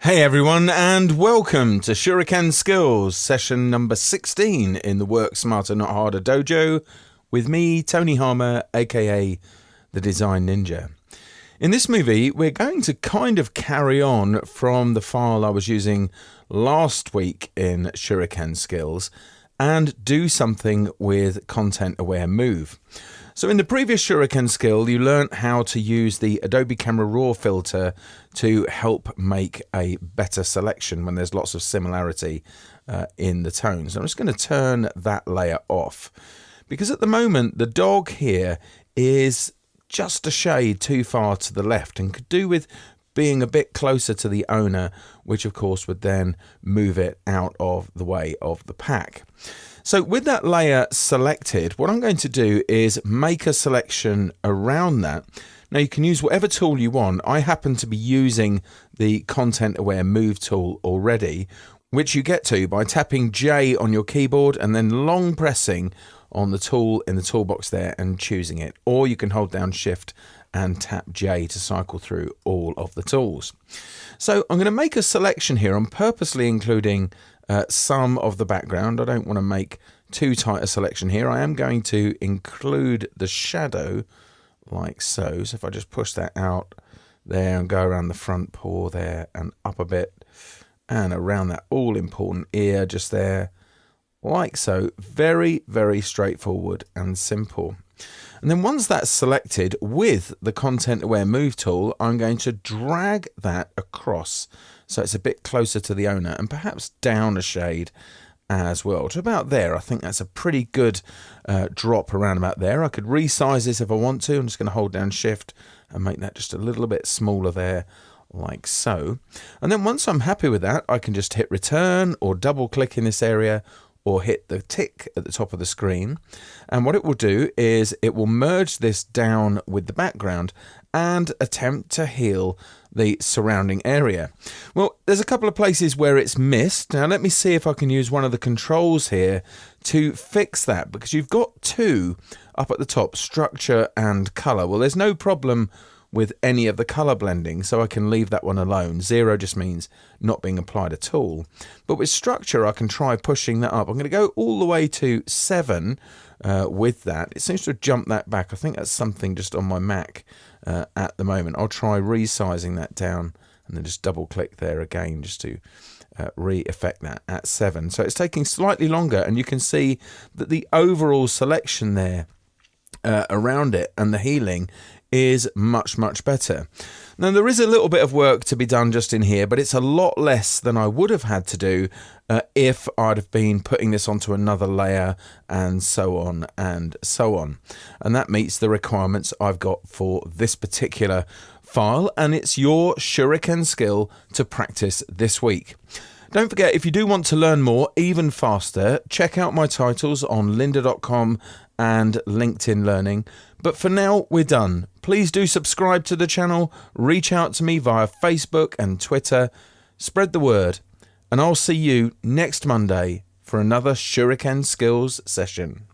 Hey everyone, and welcome to Shuriken Skills, session number 16 in the Work Smarter Not Harder dojo with me, Tony Harmer, aka the Design Ninja. In this movie, we're going to kind of carry on from the file I was using last week in Shuriken Skills and do something with Content Aware Move. So in the previous Shuriken skill, you learnt how to use the Adobe Camera Raw filter to help make a better selection when there's lots of similarity in the tones. I'm just going to turn that layer off because at the moment the dog here is just a shade too far to the left and could do with being a bit closer to the owner, which of course would then move it out of the way of the pack. So with that layer selected, what I'm going to do is make a selection around that. Now you can use whatever tool you want. I happen to be using the Content Aware Move tool already, which you get to by tapping J on your keyboard and then long pressing on the tool in the toolbox there and choosing it. Or you can hold down Shift and tap J to cycle through all of the tools. So I'm going to make a selection here. I'm purposely including some of the background. I don't want to make too tight a selection here. I am going to include the shadow like so. So if I just push that out there and go around the front paw there and up a bit and around that all important ear just there like so. Very, very straightforward and simple. And then once that's selected with the Content Aware Move tool, I'm going to drag that across so it's a bit closer to the owner and perhaps down a shade as well to about there. I think that's a pretty good drop around about there. I could resize this if I want to. I'm just going to hold down Shift and make that just a little bit smaller there like so. And then once I'm happy with that, I can just hit return or double click in this area or hit the tick at the top of the screen. And what it will do is it will merge this down with the background and attempt to heal the surrounding area. Well, there's a couple of places where it's missed. Now let me see if I can use one of the controls here to fix that, because you've got two up at the top, structure and color. Well, there's no problem with any of the color blending, so I can leave that one alone. 0 just means not being applied at all. But with structure, I can try pushing that up. I'm going to go all the way to 7 with that. It seems to have jumped that back. I think that's something just on my Mac at the moment. I'll try resizing that down and then just double click there again just to re-effect that at 7. So it's taking slightly longer, and you can see that the overall selection there around it and the healing is much, much better. Now there is a little bit of work to be done just in here, but it's a lot less than I would have had to do if I'd have been putting this onto another layer and so on and so on. And that meets the requirements I've got for this particular file, and it's your Shuriken skill to practice this week. Don't forget, if you do want to learn more even faster, check out my titles on lynda.com and LinkedIn Learning. But for now, we're done. Please do subscribe to the channel, reach out to me via Facebook and Twitter, spread the word, and I'll see you next Monday for another Shuriken Skills session.